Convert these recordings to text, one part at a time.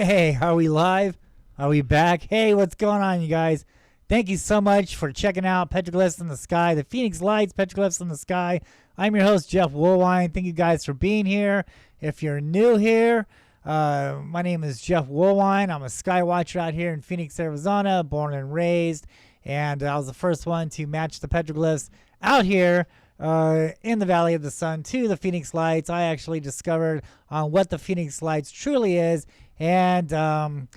Hey, are we live? Are we back? Hey, what's going on, you guys? Thank you so much for checking out Petroglyphs in the Sky, the Phoenix Lights, Petroglyphs in the Sky. I'm your host, Jeff Woolwine. Thank you guys for being here. If you're new here, my name is Jeff Woolwine. I'm a sky watcher out here in Phoenix, Arizona, born and raised. And I was the first one to match the petroglyphs out here in the Valley of the Sun to the Phoenix Lights. I actually discovered what the Phoenix Lights truly is and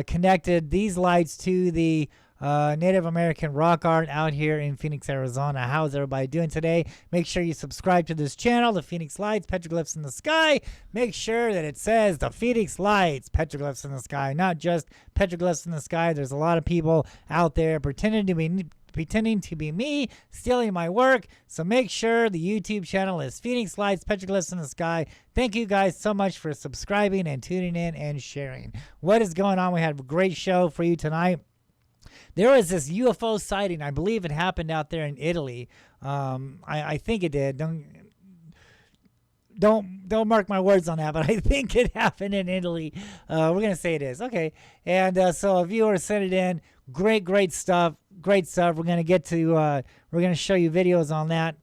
connected these lights to the Native American rock art out here in Phoenix, Arizona. How's everybody doing today? Make sure you subscribe to this channel, the Phoenix Lights, Petroglyphs in the Sky. Make sure that it says the Phoenix Lights, Petroglyphs in the Sky, not just Petroglyphs in the Sky. There's a lot of people out there pretending to be me, stealing my work. So make sure the YouTube channel is Phoenix Lights, Petroglyphs in the Sky. Thank you guys so much for subscribing and tuning in and sharing. What is going on? We had a great show for you tonight. There was this UFO sighting. I believe it happened out there in Italy. I think it did. Don't mark my words on that, but I think it happened in Italy. We're gonna say it is. Okay. And so a viewer sent it in. Great stuff. Great stuff. We're gonna get to. We're gonna show you videos on that.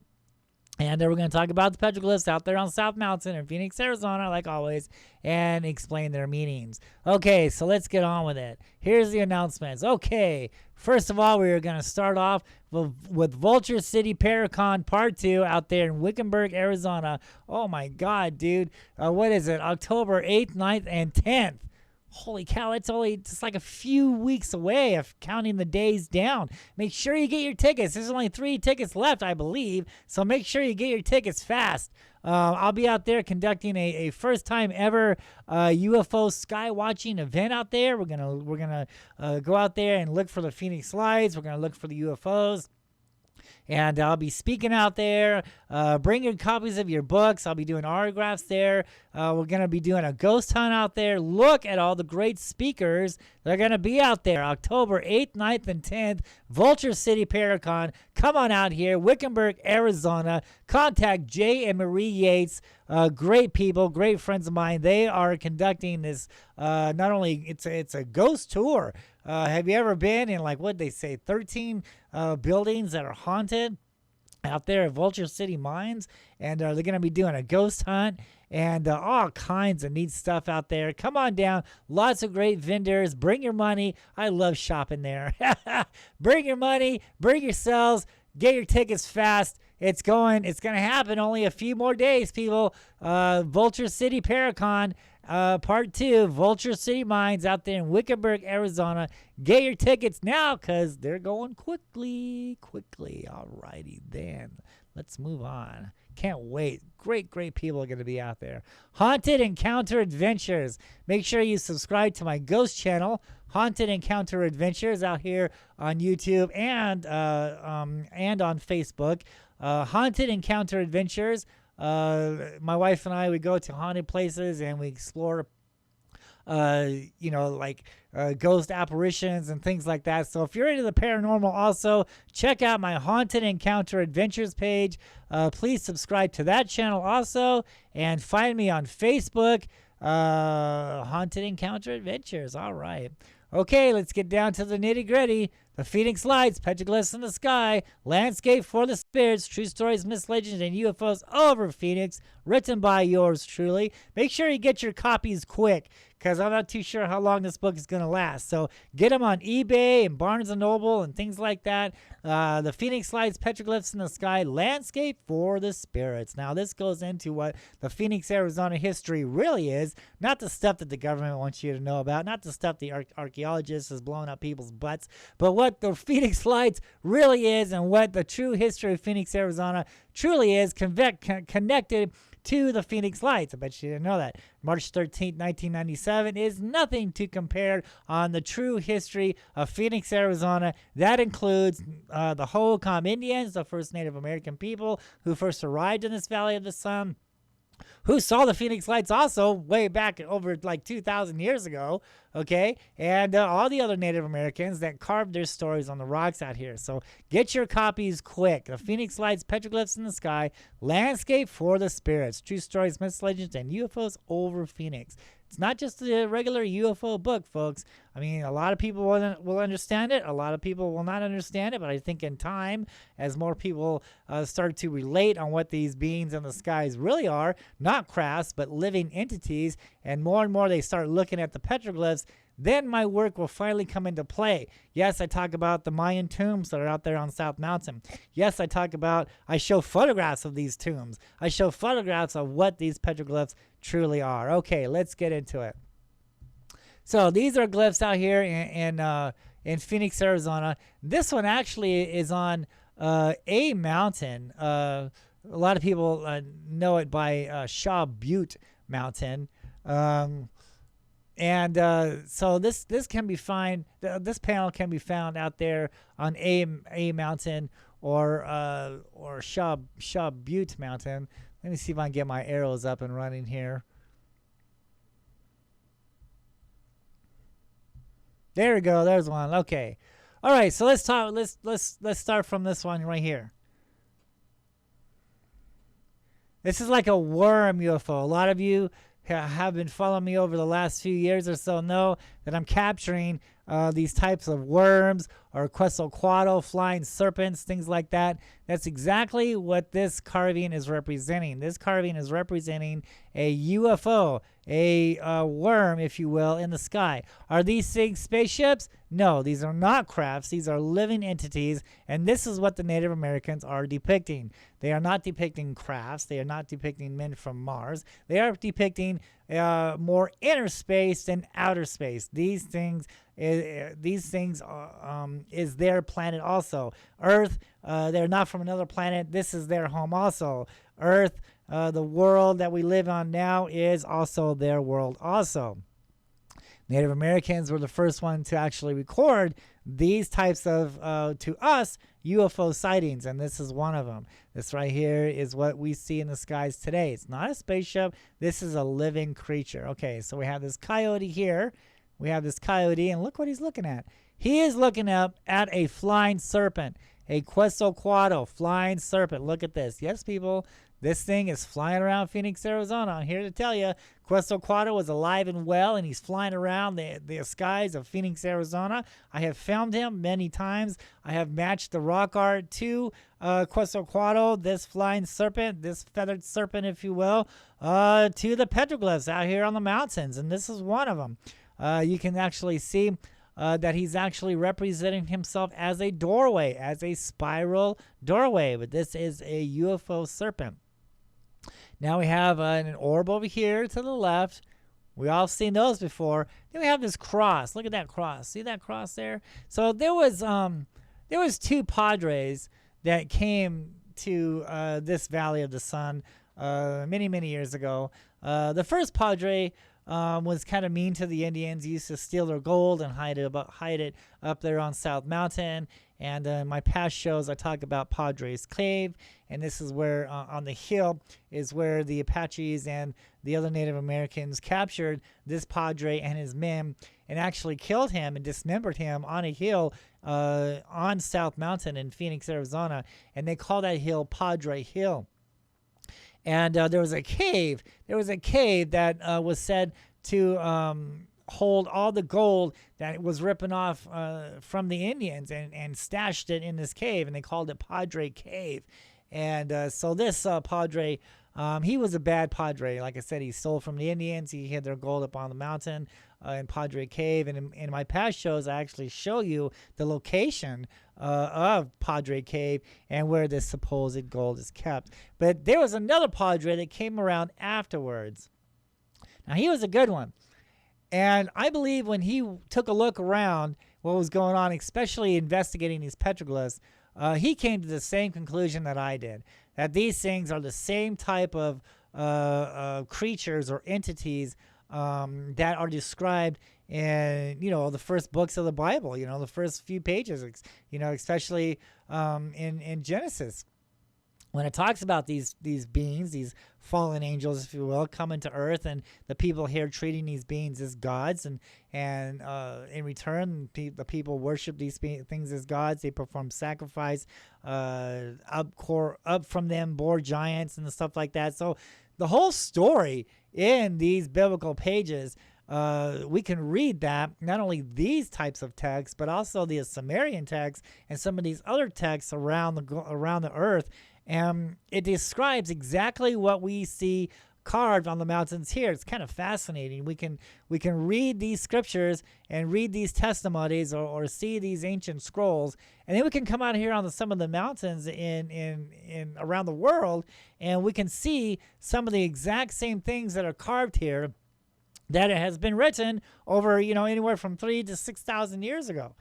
And then we're going to talk about the petroglyphs out there on South Mountain in Phoenix, Arizona, like always, and explain their meanings. Okay, so let's get on with it. Here's the announcements. Okay, first of all, we're going to start off with Vulture City Paracon Part 2 out there in Wickenburg, Arizona. Oh, my God, dude. What is it? October 8th, 9th, and 10th. Holy cow, it's only just like a few weeks away of counting the days down. Make sure you get your tickets. There's only 3 tickets left, I believe. So make sure you get your tickets fast. I'll be out there conducting a first time ever UFO sky watching event out there. We're gonna go out there and look for the Phoenix Lights. We're gonna look for the UFOs. And I'll be speaking out there. Bring your copies of your books. I'll be doing autographs there. We're going to be doing a ghost hunt out there. Look at all the great speakers that are going to be out there. October 8th, 9th, and 10th. Vulture City Paracon. Come on out here. Wickenburg, Arizona. Contact Jay and Marie Yates. Great people, great friends of mine. They are conducting this. Not only it's a ghost tour. Have you ever been in, like, what they say, 13 buildings that are haunted out there at Vulture City Mines? And they're going to be doing a ghost hunt and all kinds of neat stuff out there. Come on down. Lots of great vendors. Bring your money. I love shopping there. Bring your money. Bring yourselves. Get your tickets fast. It's going to happen only a few more days, people. Vulture City Paracon. Part 2, Vulture City Mines out there in Wickenburg, Arizona. Get your tickets now because they're going quickly. All righty then. Let's move on. Can't wait. Great people are going to be out there. Haunted Encounter Adventures. Make sure you subscribe to my ghost channel, Haunted Encounter Adventures, out here on YouTube and on Facebook. Haunted Encounter Adventures. My wife and I, we go to haunted places and we explore, ghost apparitions and things like that. So if you're into the paranormal also, check out my Haunted Encounter Adventures page. Please subscribe to that channel also and find me on Facebook, Haunted Encounter Adventures. All right. Okay, let's get down to the nitty-gritty. The Phoenix Lights, Petroglyphs in the Sky, Landscape for the Spirits, True Stories, Myths, Legends, and UFOs over Phoenix, written by yours truly. Make sure you get your copies quick, because I'm not too sure how long this book is going to last. So get them on eBay and Barnes & Noble and things like that. The Phoenix Lights, Petroglyphs in the Sky, Landscape for the Spirits. Now, this goes into what the Phoenix, Arizona history really is, not the stuff that the government wants you to know about, not the stuff the archaeologists is blowing up people's butts, but what the Phoenix Lights really is and what the true history of Phoenix, Arizona truly is, connected to the Phoenix Lights. I bet you didn't know that. March 13th, 1997 is nothing to compare on the true history of Phoenix, Arizona. That includes the Hohokam Indians, the first Native American people who first arrived in this Valley of the Sun, who saw the Phoenix Lights also way back over like 2,000 years ago, okay? And all the other Native Americans that carved their stories on the rocks out here. So get your copies quick. The Phoenix Lights, Petroglyphs in the Sky, Landscape for the Spirits, True Stories, Myths, Legends, and UFOs over Phoenix. It's not just a regular UFO book, folks. I mean, a lot of people will understand it. A lot of people will not understand it. But I think in time, as more people start to relate on what these beings in the skies really are, not crafts, but living entities, and more they start looking at the petroglyphs, then my work will finally come into play. Yes, I talk about the Mayan tombs that are out there on South Mountain. Yes, I show photographs of these tombs. I show photographs of what these petroglyphs truly are. Okay, let's get into it. So these are glyphs out here in Phoenix, Arizona. This one actually is on a mountain. A lot of people know it by Shaw Butte Mountain. So this can be found. This panel can be found out there on a mountain or Shaw Butte Mountain. Let me see if I can get my arrows up and running here. There we go. There's one. Okay. All right. So let's talk. Let's start from this one right here. This is like a worm UFO. A lot of you have been following me over the last few years or so know that I'm capturing these types of worms or Quetzalcoatl, flying serpents, things like that. That's exactly what this carving is representing. This carving is representing a UFO, a worm, if you will, in the sky. Are these things spaceships? No, these are not crafts. These are living entities, and this is what the Native Americans are depicting. They are not depicting crafts. They are not depicting men from Mars. They are depicting more inner space than outer space. These things is their planet also. Earth, they're not from another planet. This is their home also. Earth, the world that we live on now, is also their world also. Native Americans were the first one to actually record these types of, to us, UFO sightings, and this is one of them. This right here is what we see in the skies today. It's not a spaceship. This is a living creature. Okay, so we have this coyote here. We have this coyote, and look what he's looking at. He is looking up at a flying serpent, a Quetzalcoatl flying serpent. Look at this. Yes, people, this thing is flying around Phoenix, Arizona. I'm here to tell you, Quetzalcoatl was alive and well, and he's flying around the skies of Phoenix, Arizona. I have filmed him many times. I have matched the rock art to Quetzalcoatl, this flying serpent, this feathered serpent, if you will, to the petroglyphs out here on the mountains, and this is one of them. You can actually see that he's actually representing himself as a doorway, as a spiral doorway, but this is a UFO serpent. Now we have an orb over here to the left. We all seen those before. Then we have this cross. Look at that cross. See that cross there? So there was two padres that came to this Valley of the Sun many years ago. The first padre was kind of mean to the Indians. He used to steal their gold and hide it up there on South Mountain. And in my past shows, I talk about Padres Cave, and this is where on the hill is where the Apaches and the other Native Americans captured this padre and his men and actually killed him and dismembered him on a hill on South Mountain in Phoenix, Arizona, and they call that hill Padre Hill. And there was a cave. There was a cave that was said to hold all the gold that was ripping off from the Indians and stashed it in this cave, and they called it Padre Cave. And so this padre, he was a bad padre. Like I said, he stole from the Indians. He hid their gold up on the mountain in Padre Cave. And in my past shows, I actually show you the location of Padre Cave and where this supposed gold is kept. But there was another padre that came around afterwards. Now, he was a good one. And I believe when he took a look around what was going on, especially investigating these petroglyphs, he came to the same conclusion that I did, that these things are the same type of creatures or entities that are described in, the first books of the Bible, the first few pages, especially in Genesis. When it talks about these beings, these fallen angels, if you will, coming to earth, and the people here treating these beings as gods, and in return, the people worship these things as gods. They perform sacrifice, up from them bore giants and stuff like that. So the whole story in these biblical pages. We can read that, not only these types of texts, but also the Sumerian texts and some of these other texts around the earth, and it describes exactly what we see carved on the mountains here. It's kind of fascinating. We can read these scriptures and read these testimonies, or see these ancient scrolls, and then we can come out here on some of the mountains in around the world, and we can see some of the exact same things that are carved here that it has been written over, anywhere from 3,000 to 6,000 years ago.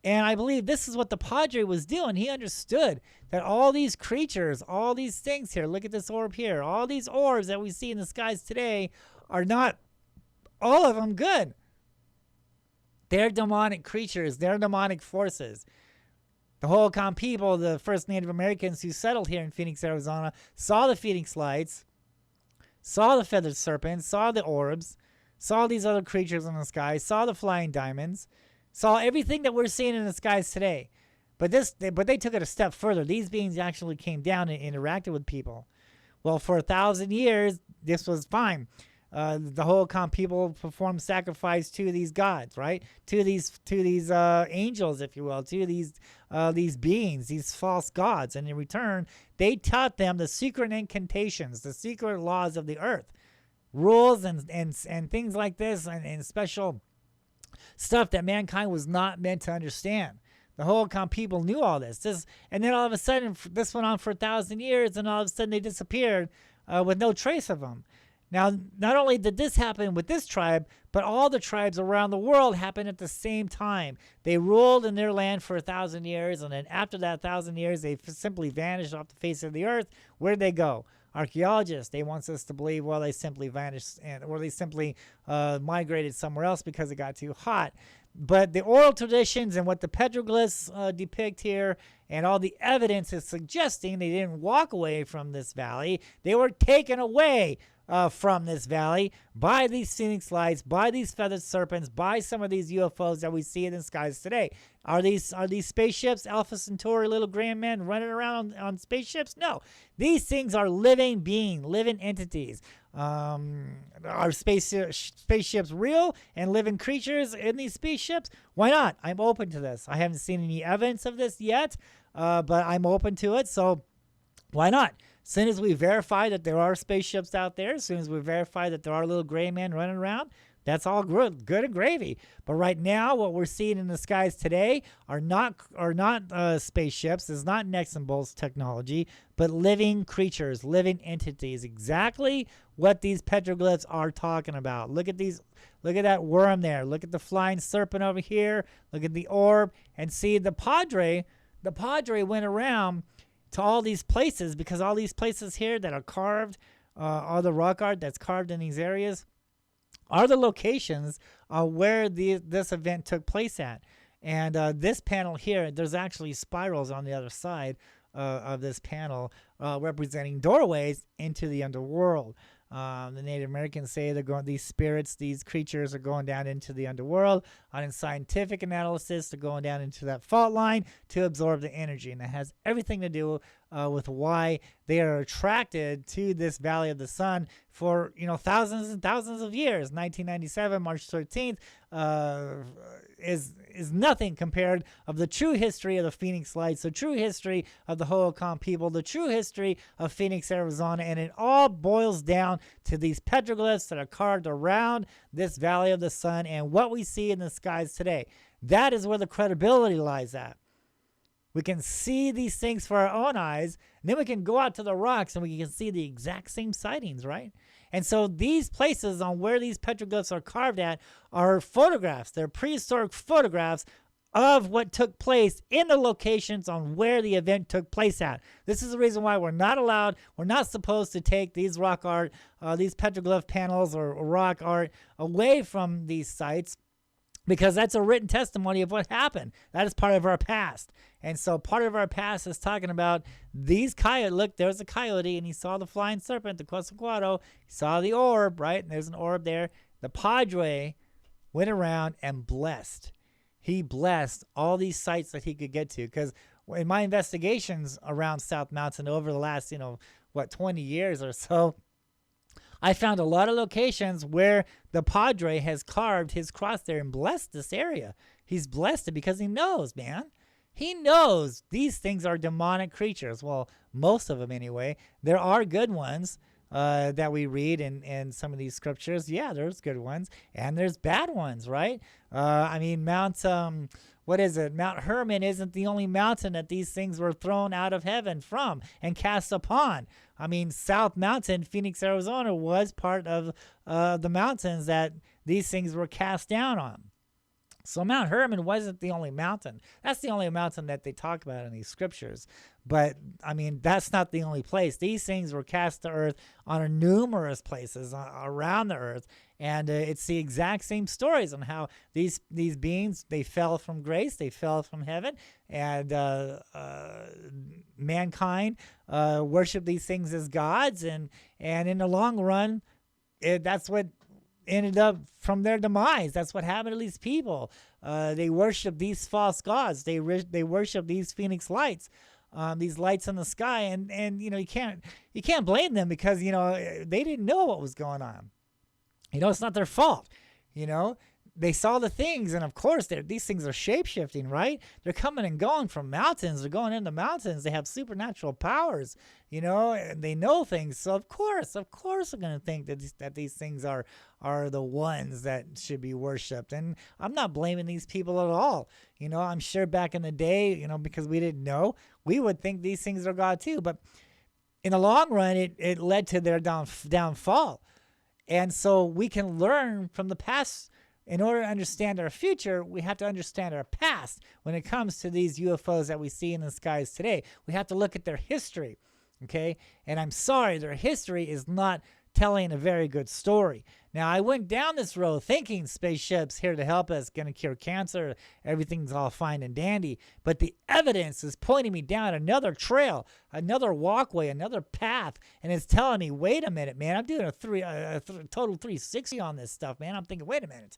And I believe this is what the Padre was doing. He understood that all these creatures, all these things here, look at this orb here, all these orbs that we see in the skies today are not all of them good. They're demonic creatures. They're demonic forces. The Hohokam people, the first Native Americans who settled here in Phoenix, Arizona, saw the Phoenix lights, saw the feathered serpents, saw the orbs, saw these other creatures in the sky, saw the flying diamonds, saw everything that we're seeing in the skies today. But they took it a step further. These beings actually came down and interacted with people. Well, for 1,000 years, this was fine. The Hohokam people performed sacrifice to these gods, right? To these angels, if you will, to these beings, these false gods. And in return, they taught them the secret incantations, the secret laws of the earth, rules and things like this, and special stuff that mankind was not meant to understand. The Hohokam people knew all this. And then all of a sudden, this went on for 1,000 years, and all of a sudden they disappeared with no trace of them. Now, not only did this happen with this tribe, but all the tribes around the world happened at the same time. They ruled in their land for 1,000 years, and then after that 1,000 years, they simply vanished off the face of the earth. Where did they go? Archaeologists, they want us to believe, well, they simply vanished, or they simply migrated somewhere else because it got too hot. But the oral traditions and what the petroglyphs depict here, and all the evidence is suggesting they didn't walk away from this valley. They were taken away from this valley by these Phoenix lights, by these feathered serpents, by some of these UFOs that we see in the skies today. Are these spaceships, Alpha Centauri, little grand men running around on spaceships? No. These things are living beings, living entities. Are spaceships real and living creatures in these spaceships? Why not? I'm open to this. I haven't seen any evidence of this yet, but I'm open to it, so why not? As soon as we verify that there are spaceships out there, as soon as we verify that there are little gray men running around, that's all good and gravy. But right now, what we're seeing in the skies today are not spaceships. It's not Nex and Bolts technology, but living creatures, living entities. Exactly what these petroglyphs are talking about. Look at these. Look at that worm there. Look at the flying serpent over here. Look at the orb, and see the Padre. The Padre went around to all these places, because all these places here that are carved, all the rock art that's carved in these areas, are the locations where this event took place at. And this panel here, there's actually spirals on the other side of this panel representing doorways into the underworld. The Native Americans say these spirits, these creatures are going down into the underworld. On scientific analysis, they're going down into that fault line to absorb the energy. And that has everything to do with why they are attracted to this Valley of the Sun for thousands and thousands of years. 1997, March 13th, is nothing compared of the true history of the Phoenix Lights, the true history of the Hohokam people, the true history of Phoenix, Arizona, and it all boils down to these petroglyphs that are carved around this Valley of the Sun and what we see in the skies today. That is where the credibility lies at. We can see these things for our own eyes, and then we can go out to the rocks and we can see the exact same sightings, right? And so these places on where these petroglyphs are carved at are photographs. They're prehistoric photographs of what took place in the locations on where the event took place at. This is the reason why we're not supposed to take these rock art, these petroglyph panels or rock art away from these sites, because that's a written testimony of what happened. That is part of our past. And so part of our past is talking about these coyotes. Look, there's a coyote, and he saw the flying serpent, the Quetzalcoatl. He saw the orb, right? And there's an orb there. The Padre went around and blessed. He blessed all these sites that he could get to. Because in my investigations around South Mountain over the last, 20 years or so, I found a lot of locations where the Padre has carved his cross there and blessed this area. He's blessed it because he knows, man. He knows these things are demonic creatures. Well, most of them anyway. There are good ones that we read in some of these scriptures. Yeah, there's good ones. And there's bad ones, right? I mean, what is it? Mount Hermon isn't the only mountain that these things were thrown out of heaven from and cast upon. I mean, South Mountain, Phoenix, Arizona, was part of the mountains that these things were cast down on. So Mount Hermon wasn't the only mountain. That's the only mountain that they talk about in these scriptures. But, I mean, that's not the only place. These things were cast to earth on numerous places around the earth. And it's the exact same stories on how these beings, they fell from grace, they fell from heaven, and mankind worship these things as gods. And in the long run, that's what ended up from their demise. That's what happened to these people. They worship these false gods. They worship these phoenix lights, these lights in the sky, and you can't blame them because they didn't know what was going on. It's not their fault. They saw the things, and of course, these things are shape-shifting, right? They're coming and going from mountains. They're going into mountains. They have supernatural powers, and they know things. So of course, they're going to think that these things are the ones that should be worshipped. And I'm not blaming these people at all. I'm sure back in the day, because we didn't know, we would think these things are God too. But in the long run, it led to their downfall. And so we can learn from the past. In order to understand our future, we have to understand our past. When it comes to these UFOs that we see in the skies today, we have to look at their history, okay? And I'm sorry, their history is not telling a very good story. Now, I went down this road thinking spaceships here to help us, going to cure cancer, everything's all fine and dandy. But the evidence is pointing me down another trail, another walkway, another path, and it's telling me, wait a minute, man, I'm doing a total 360 on this stuff, man. I'm thinking, wait a minute.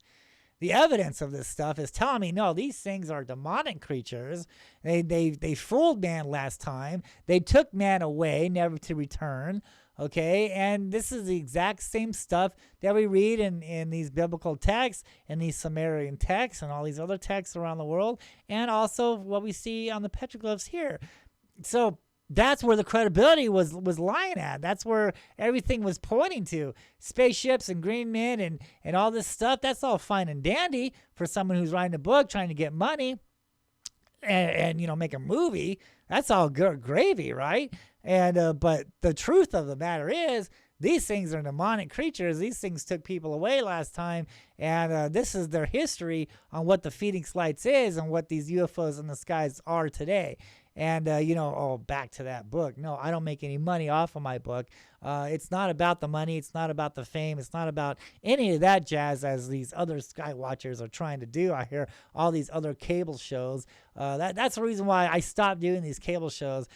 The evidence of this stuff is telling me, no, these things are demonic creatures. They fooled man last time. They took man away, never to return. Okay, and this is the exact same stuff that we read in these biblical texts, and these Sumerian texts, and all these other texts around the world, and also what we see on the petroglyphs here. So that's where the credibility was lying at. That's where everything was pointing to. Spaceships and green men and all this stuff, that's all fine and dandy for someone who's writing a book, trying to get money, and make a movie. That's all good gravy, right? And but the truth of the matter is, these things are demonic creatures. These things took people away last time, and this is their history on what the Phoenix Lights is and what these UFOs in the skies are today. And, back to that book. No, I don't make any money off of my book. It's not about the money. It's not about the fame. It's not about any of that jazz as these other sky watchers are trying to do. I hear all these other cable shows. That's the reason why I stopped doing these cable shows,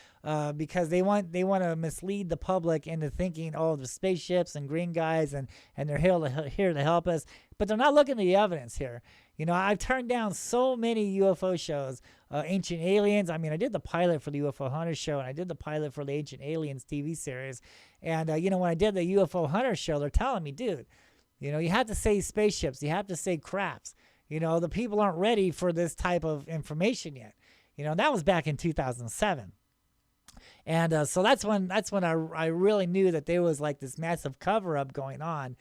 because they want to mislead the public into thinking, oh, the spaceships and green guys and they're here to help us. But they're not looking at the evidence here. I've turned down so many UFO shows, Ancient Aliens. I mean, I did the pilot for the UFO Hunter show, and I did the pilot for the Ancient Aliens TV series. And, when I did the UFO Hunter show, they're telling me, dude, you have to say spaceships. You have to say crafts. The people aren't ready for this type of information yet. That was back in 2007. And so that's when I really knew that there was like this massive cover-up going on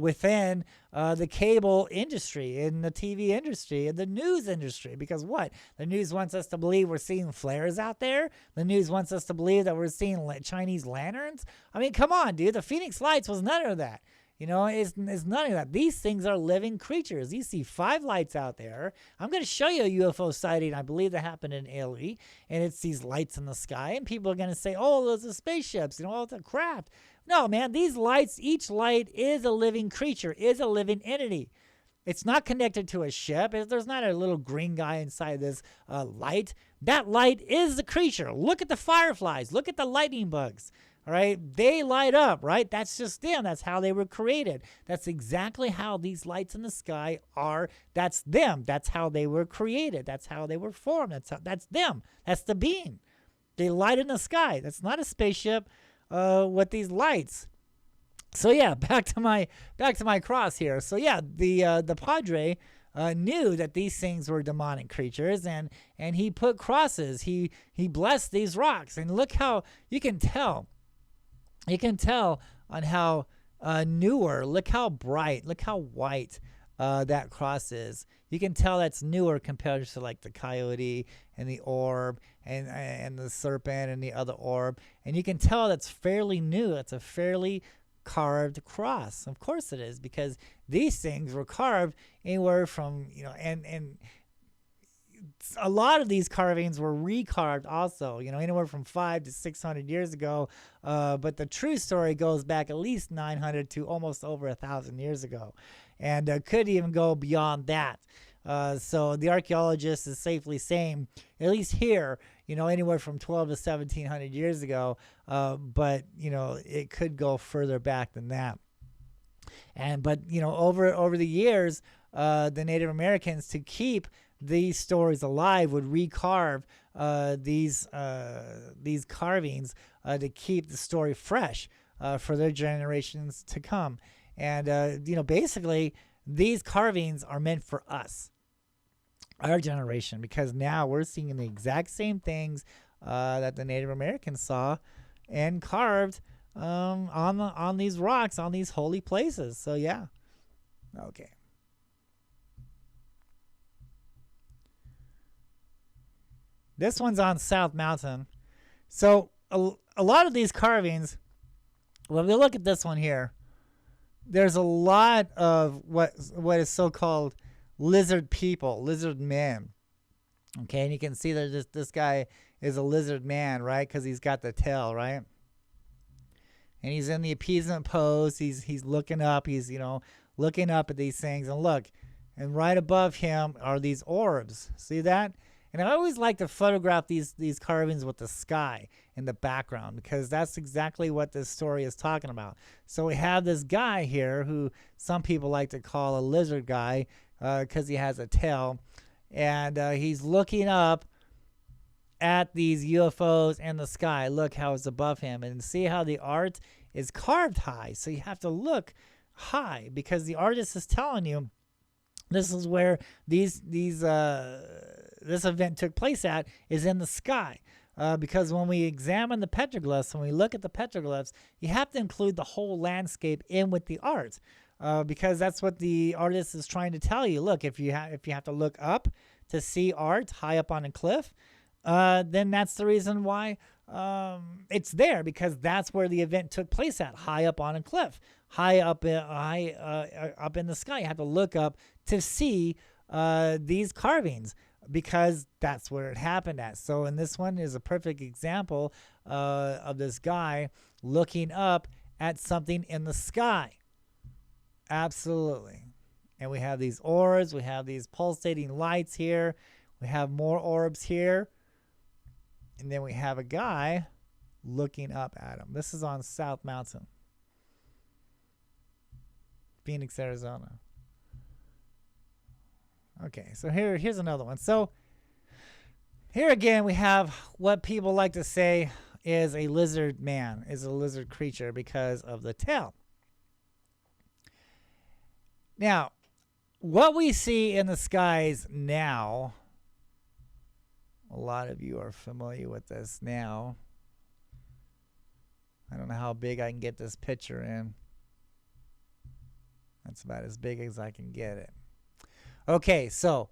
within the cable industry, in the TV industry, and the news industry. Because what? The news wants us to believe we're seeing flares out there. The news wants us to believe that we're seeing Chinese lanterns. I mean, come on, dude. The Phoenix Lights was none of that. It's none of that. These things are living creatures. You see 5 lights out there. I'm going to show you a UFO sighting. I believe that happened in Italy, and it's these lights in the sky, and people are going to say, oh, those are spaceships, it's a craft. No, man, these lights, each light is a living creature, is a living entity. It's not connected to a ship. There's not a little green guy inside this light. That light is the creature. Look at the fireflies. Look at the lightning bugs. All right, they light up, right? That's just them. That's how they were created. That's exactly how these lights in the sky are. That's them. That's how they were created. That's how they were formed. That's them. That's the being. They light in the sky. That's not a spaceship with these lights. So yeah, back to my cross here. So yeah, the padre knew that these things were demonic creatures, and he put crosses. He blessed these rocks, and look how you can tell. You can tell on how newer. Look how bright. Look how white that cross is. You can tell that's newer compared to like the coyote and the orb and the serpent and the other orb. And you can tell that's fairly new. It's a fairly carved cross. Of course it is, because these things were carved anywhere from, and a lot of these carvings were recarved also, anywhere from 500 to 600 years ago. But the true story goes back at least 900 to almost over 1,000 years ago, and could even go beyond that. So the archaeologist is safely saying, at least here, anywhere from 12 to 1,700 years ago. But it could go further back than that. But over the years, the Native Americans, to keep these stories alive, would recarve these carvings to keep the story fresh for their generations to come. And basically, these carvings are meant for us, our generation, because now we're seeing the exact same things that the Native Americans saw and carved on these rocks, on these holy places. So yeah, okay. This one's on South Mountain. So a lot of these carvings, when we look at this one here, there's a lot of what is so-called lizard people, lizard men. Okay, and you can see that this guy is a lizard man, right? Because he's got the tail, right? And he's in the appeasement pose. He's looking up. He's looking up at these things. And look, and right above him are these orbs. See that? And I always like to photograph these carvings with the sky in the background, because that's exactly what this story is talking about. So we have this guy here who some people like to call a lizard guy because he has a tail. And he's looking up at these UFOs and the sky. Look how it's above him. And see how the art is carved high. So you have to look high, because the artist is telling you this is where this event took place at, is in the sky. Because when we examine the petroglyphs, when we look at the petroglyphs, you have to include the whole landscape in with the art. Because that's what the artist is trying to tell you. Look, if you have to look up to see art high up on a cliff, then that's the reason why it's there, because that's where the event took place at, high up on a cliff, high up in the sky. You have to look up to see these carvings, because that's where it happened at. So, and this one is a perfect example of this guy looking up at something in the sky. Absolutely. And we have these orbs. We have these pulsating lights here. We have more orbs here. And then we have a guy looking up at him. This is on South Mountain, Phoenix, Arizona. Okay, so here's another one. So here again, we have what people like to say is a lizard man, is a lizard creature, because of the tail. Now, what we see in the skies now, a lot of you are familiar with this now. I don't know how big I can get this picture in. That's about as big as I can get it. Okay, so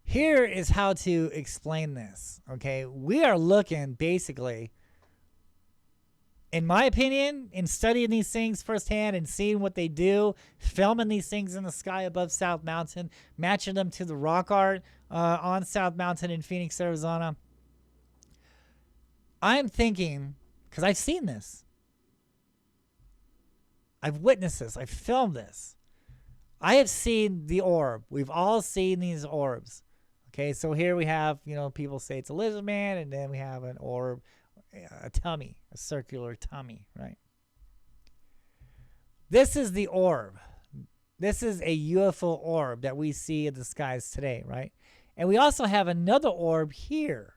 here is how to explain this. Okay, we are looking basically, in my opinion, in studying these things firsthand and seeing what they do, filming these things in the sky above South Mountain, matching them to the rock art on South Mountain in Phoenix, Arizona. I'm thinking, because I've seen this, I've witnessed this, I've filmed this. I have seen the orb. We've all seen these orbs. Okay, so here we have, people say it's a lizard man, and then we have an orb, a tummy, a circular tummy, right? This is the orb. This is a UFO orb that we see in the skies today, right? And we also have another orb here.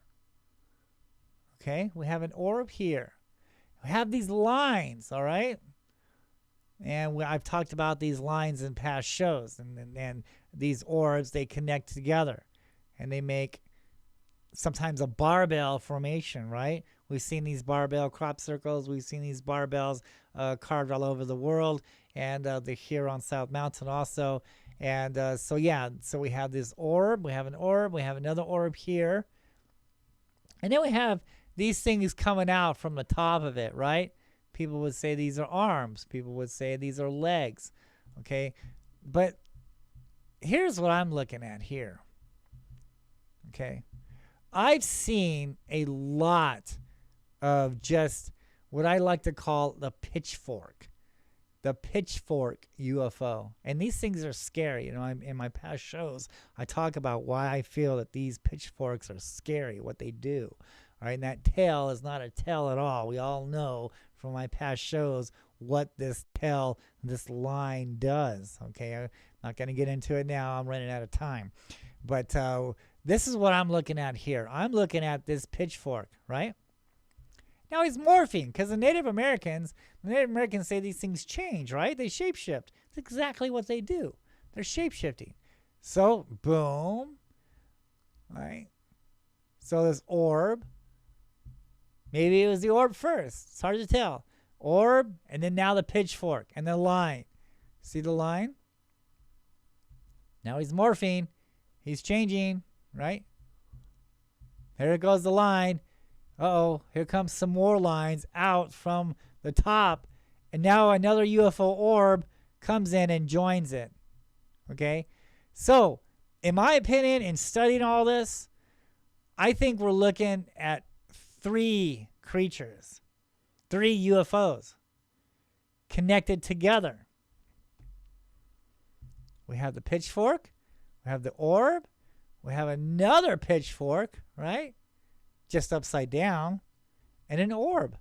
Okay, we have an orb here. We have these lines, all right? And I've talked about these lines in past shows, and these orbs, they connect together, and they make sometimes a barbell formation, right? We've seen these barbell crop circles. We've seen these barbells carved all over the world, and they're here on South Mountain also. And so we have this orb. We have an orb. We have another orb here. And then we have these things coming out from the top of it, right? People would say these are arms. People would say these are legs, okay? But here's what I'm looking at here, okay? I've seen a lot of just what I like to call the pitchfork UFO. And these things are scary. You know, in my past shows, I talk about why I feel that these pitchforks are scary, what they do. All right, and that tail is not a tail at all. We all know from my past shows what this line does. Okay, I'm not going to get into it now. I'm running out of time. But this is what I'm looking at here. I'm looking at this pitchfork, right? Now he's morphing because the Native Americans say these things change, right? They shapeshift. That's exactly what they do. They're shapeshifting. So, boom, right? So this orb, maybe it was the orb first. It's hard to tell. Orb, and then now the pitchfork, and the line. See the line? Now he's morphing. He's changing, right? There goes the line. Uh-oh, here comes some more lines out from the top. And now another UFO orb comes in and joins it. Okay? So, in my opinion, in studying all this, I think we're looking at 3 creatures, 3 UFOs connected together. We have the pitchfork, we have the orb, we have another pitchfork, right? Just upside down, and an orb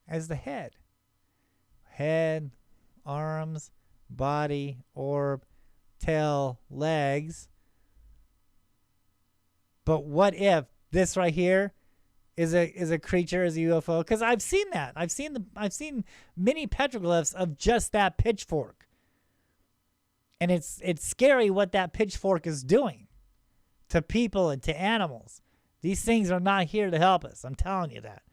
as the head. Head, arms, body, orb, tail, legs. But what if this right here is a creature, is a UFO? Because I've seen that. I've seen many petroglyphs of just that pitchfork. And it's scary what that pitchfork is doing to people and to animals. These things are not here to help us. I'm telling you that.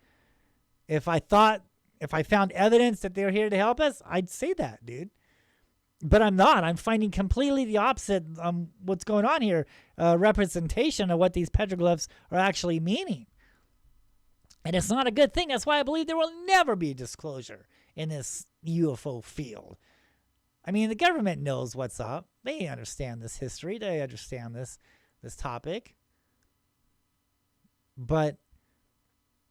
If I found evidence that they're here to help us, I'd say that, dude. But I'm not. I'm finding completely the opposite what's going on here. Representation of what these petroglyphs are actually meaning. And it's not a good thing. That's why I believe there will never be disclosure in this UFO field. I mean, the government knows what's up. They understand this history. They understand this topic. But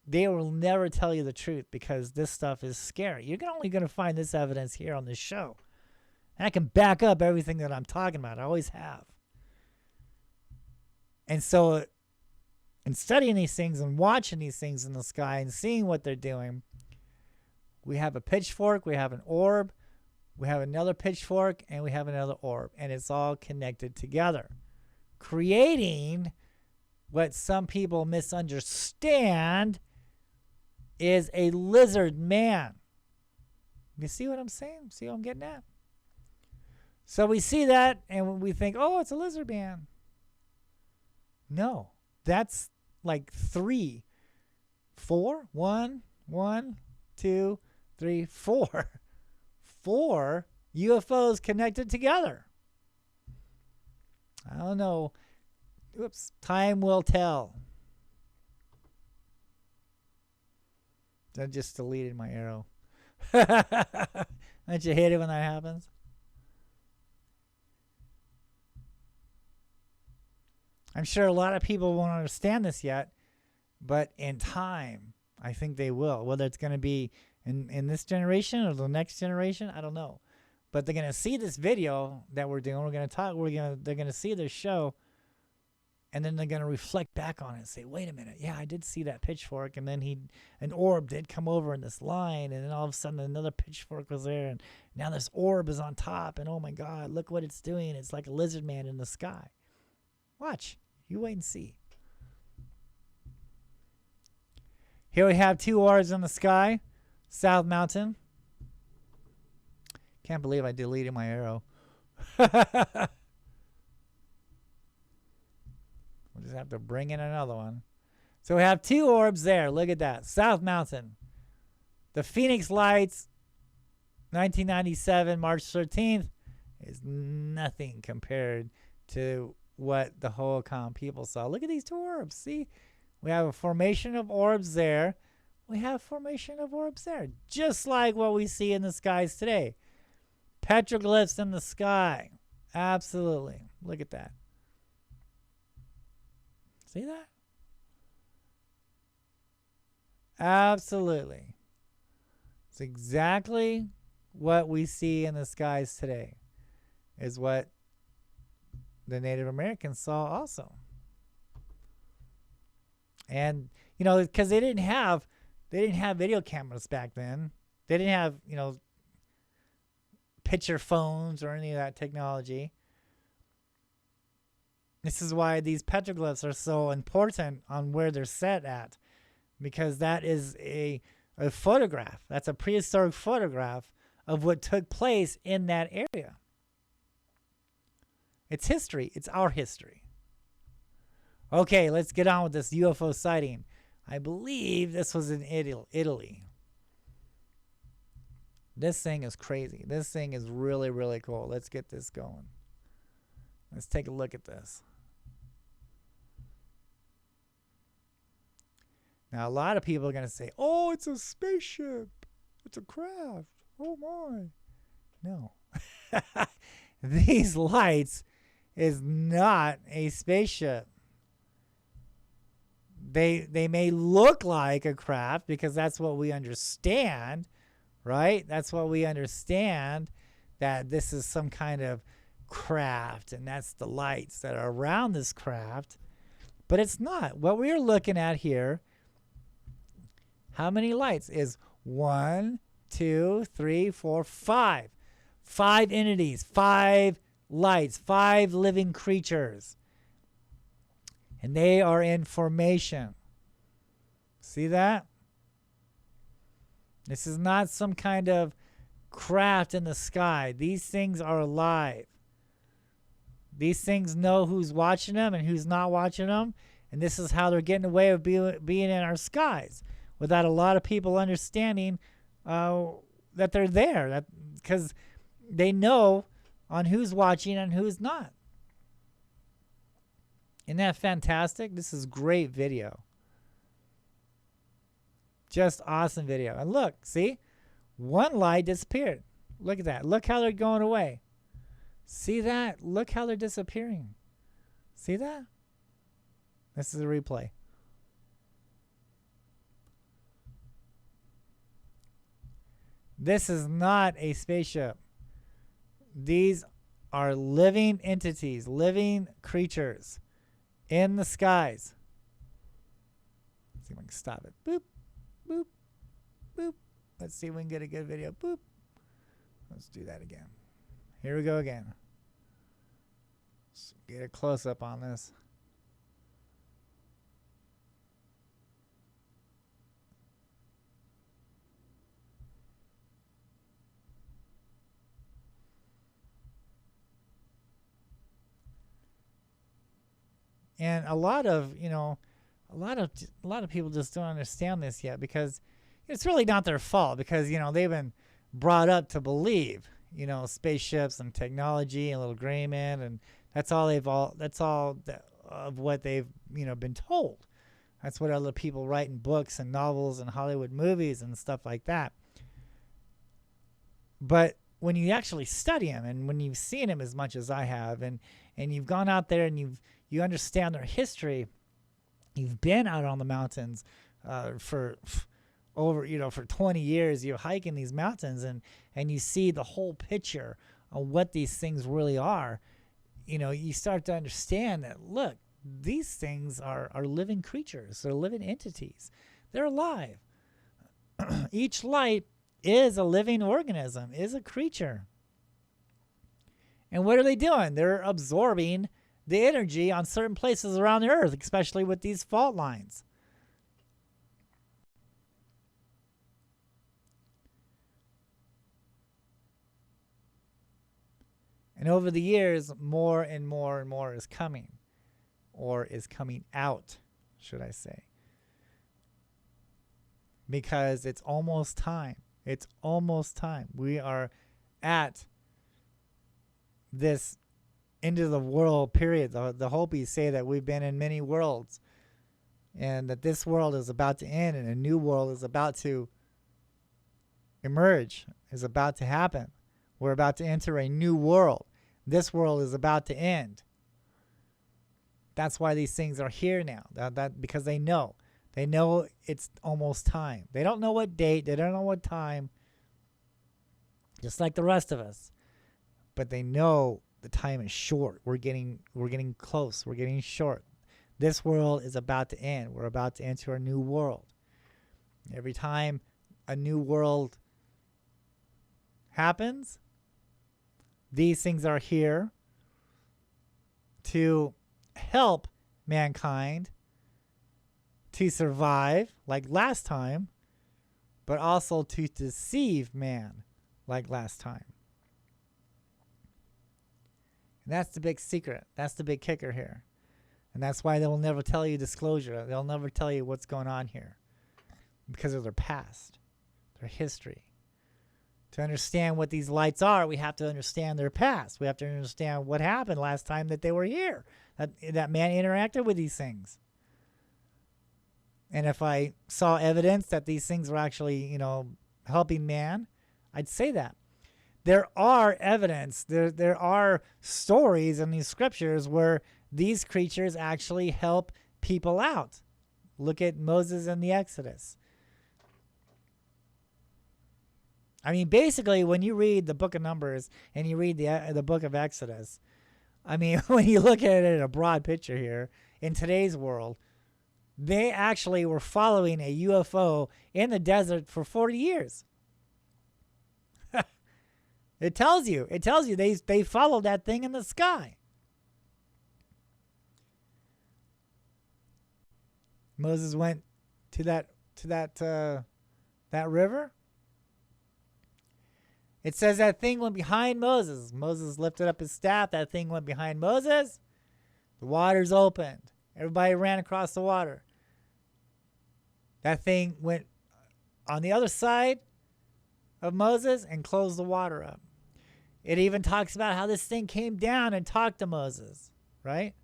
they will never tell you the truth because this stuff is scary. You're only going to find this evidence here on this show. And I can back up everything that I'm talking about. I always have. And so, in studying these things and watching these things in the sky and seeing what they're doing, we have a pitchfork, we have an orb, we have another pitchfork, and we have another orb. And it's all connected together, creating what some people misunderstand is a lizard man. You see what I'm saying? See what I'm getting at? So we see that and we think, oh, it's a lizard man. No, that's like 3, 4, 1, 2, 3, 4. 4 UFOs connected together. I don't know. Oops, time will tell. I just deleted my arrow. Don't you hate it when that happens? I'm sure a lot of people won't understand this yet, but in time, I think they will. Whether it's going to be in this generation or the next generation, I don't know. But they're going to see this video that we're doing. They're going to see this show. And then they're going to reflect back on it and say, wait a minute, yeah, I did see that pitchfork. And then an orb did come over in this line. And then all of a sudden another pitchfork was there. And now this orb is on top. And oh my God, look what it's doing. It's like a lizard man in the sky. Watch. You wait and see. Here we have 2 orbs in the sky. South Mountain. Can't believe I deleted my arrow. We'll just have to bring in another one. So we have 2 orbs there. Look at that. South Mountain. The Phoenix Lights, 1997, March 13th, is nothing compared to what the Hohokam people saw. Look at these 2 orbs. See? We have a formation of orbs there. We have formation of orbs there. Just like what we see in the skies today. Petroglyphs in the sky. Absolutely. Look at that. See that? Absolutely. It's exactly what we see in the skies today. Is what the Native Americans saw also. And, you know, because they didn't have video cameras back then. They didn't have, you know, picture phones or any of that technology. This is why these petroglyphs are so important on where they're set at, because that is a photograph. That's a prehistoric photograph of what took place in that area. It's history. It's our history. Okay, let's get on with this UFO sighting. I believe this was in Italy. This thing is crazy. This thing is really, really cool. Let's get this going. Let's take a look at this. Now, a lot of people are going to say, oh, it's a spaceship. It's a craft. Oh, my. No. These lights is not a spaceship. They may look like a craft because that's what we understand, right? That's what we understand, that this is some kind of craft, and that's the lights that are around this craft. But it's not. What we're looking at here, how many lights? Is 1, 2, 3, 4, 5. 5 entities, 5 lights, 5 living creatures. And they are in formation. See that? This is not some kind of craft in the sky. These things are alive. These things know who's watching them and who's not watching them. And this is how they're getting away with being in our skies, without a lot of people understanding that they're there. Because they know on who's watching and who's not. Isn't that fantastic? This is great video. Just awesome video. And look, see? One light disappeared. Look at that. Look how they're going away. See that? Look how they're disappearing. See that? This is a replay. This is not a spaceship. These are living entities, living creatures in the skies. Let's see if I can stop it. Boop, boop, boop. Let's see if we can get a good video. Boop. Let's do that again. Here we go again. Let's get a close-up on this. And a lot of people just don't understand this yet, because it's really not their fault, because, you know, they've been brought up to believe, you know, spaceships and technology and little gray men, and that's all of what they've, you know, been told. That's what other people write in books and novels and Hollywood movies and stuff like that. But when you actually study them, and when you've seen them as much as I have, and you've gone out there and you understand their history, you've been out on the mountains for 20 years, you're hiking these mountains, and you see the whole picture of what these things really are, you know, you start to understand that, look, these things are living creatures. They're living entities. They're alive. Each light is a living organism, is a creature. And what are they doing? They're absorbing the energy on certain places around the earth, especially with these fault lines. And over the years, more and more and more is coming, or is coming out, should I say. Because it's almost time. It's almost time. We are at this end of the world period. The Hopis say that we've been in many worlds, and that this world is about to end and a new world is about to emerge, is about to happen. We're about to enter a new world. This world is about to end. That's why these things are here now. That because they know. They know it's almost time. They don't know what date. They don't know what time. Just like the rest of us. But they know the time is short. We're getting close. We're getting short. This world is about to end. We're about to enter a new world. Every time a new world happens, these things are here to help mankind to survive like last time, but also to deceive man like last time. And that's the big secret. That's the big kicker here. And that's why they will never tell you disclosure. They'll never tell you what's going on here because of their past, their history. To understand what these lights are, we have to understand their past. We have to understand what happened last time that they were here, that man interacted with these things. And if I saw evidence that these things were actually, helping man, I'd say that. There are evidence, there are stories in these scriptures where these creatures actually help people out. Look at Moses and the Exodus. I mean, basically, when you read the book of Numbers and you read the book of Exodus, I mean, when you look at it in a broad picture here, in today's world, they actually were following a UFO in the desert for 40 years. It tells you they followed that thing in the sky. Moses went to that river. It says that thing went behind Moses. Moses lifted up his staff. That thing went behind Moses. The waters opened. Everybody ran across the water. That thing went on the other side of Moses and closed the water up. It even talks about how this thing came down and talked to Moses, right?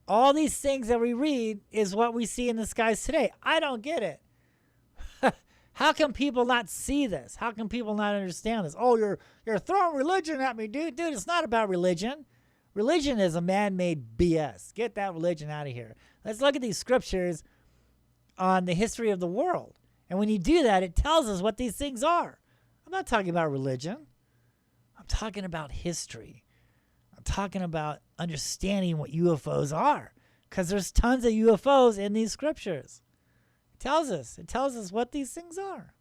All these things that we read is what we see in the skies today. I don't get it. How can people not see this? How can people not understand this? Oh, you're throwing religion at me, dude. Dude, it's not about religion. Religion is a man-made BS. Get that religion out of here. Let's look at these scriptures on the history of the world. And when you do that, it tells us what these things are. I'm not talking about religion. I'm talking about history. I'm talking about understanding what UFOs are. Because there's tons of UFOs in these scriptures. It tells us what these things are.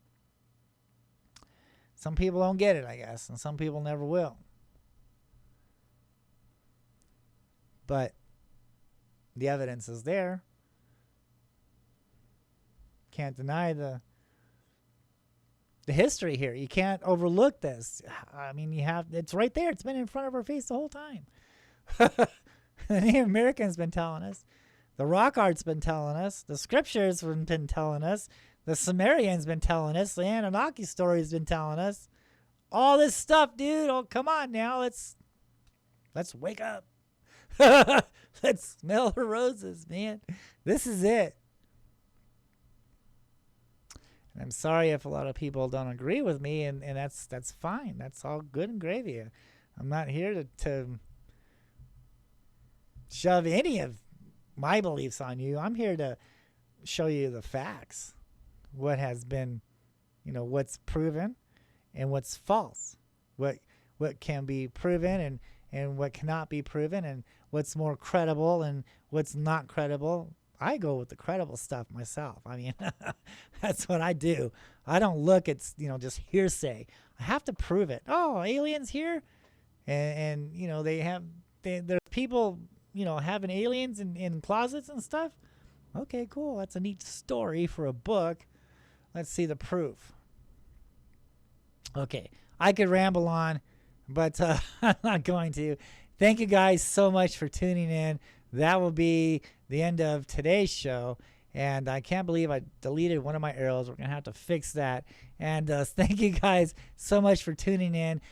Some people don't get it, I guess, and some people never will. But the evidence is there. Can't deny the history here. You can't overlook this. I mean, it's right there. It's been in front of our face the whole time. The Native Americans been telling us. The rock art's been telling us. The scriptures have been telling us. The Sumerians been telling us. The Anunnaki story's been telling us. All this stuff, dude. Oh, come on now. Let's wake up. Let's smell the roses, man. This is it. And I'm sorry if a lot of people don't agree with me, and that's fine. That's all good and gravy. I'm not here to shove any of my beliefs on you. I'm here to show you the facts, what has been, what's proven and what's false, what can be proven and what cannot be proven, and what's more credible and what's not credible. I go with the credible stuff myself. I mean, that's what I do. I don't look at, just hearsay. I have to prove it. Oh, aliens here? And there's people, having aliens in closets and stuff. Okay, cool. That's a neat story for a book. Let's see the proof. Okay, I could ramble on. but I'm not going to. Thank you guys so much for tuning in. That will be the end of today's show. And I can't believe I deleted one of my arrows. We're going to have to fix that. And thank you guys so much for tuning in.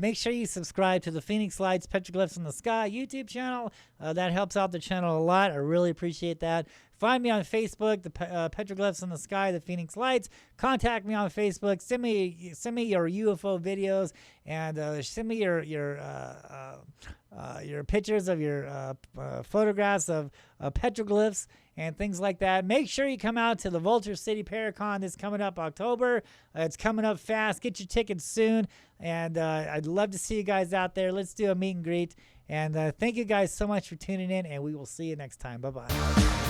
Make sure you subscribe to the Phoenix Lights Petroglyphs in the Sky YouTube channel. That helps out the channel a lot. I really appreciate that. Find me on Facebook, the Petroglyphs in the Sky, the Phoenix Lights. Contact me on Facebook. Send me your UFO videos, and send me your pictures of your photographs of petroglyphs and things like that. Make sure you come out to the Vulture City Paracon this coming up October. It's coming up fast. Get your tickets soon, and I'd love to see you guys out there. Let's do a meet and greet. And thank you guys so much for tuning in, and we will see you next time. Bye-bye.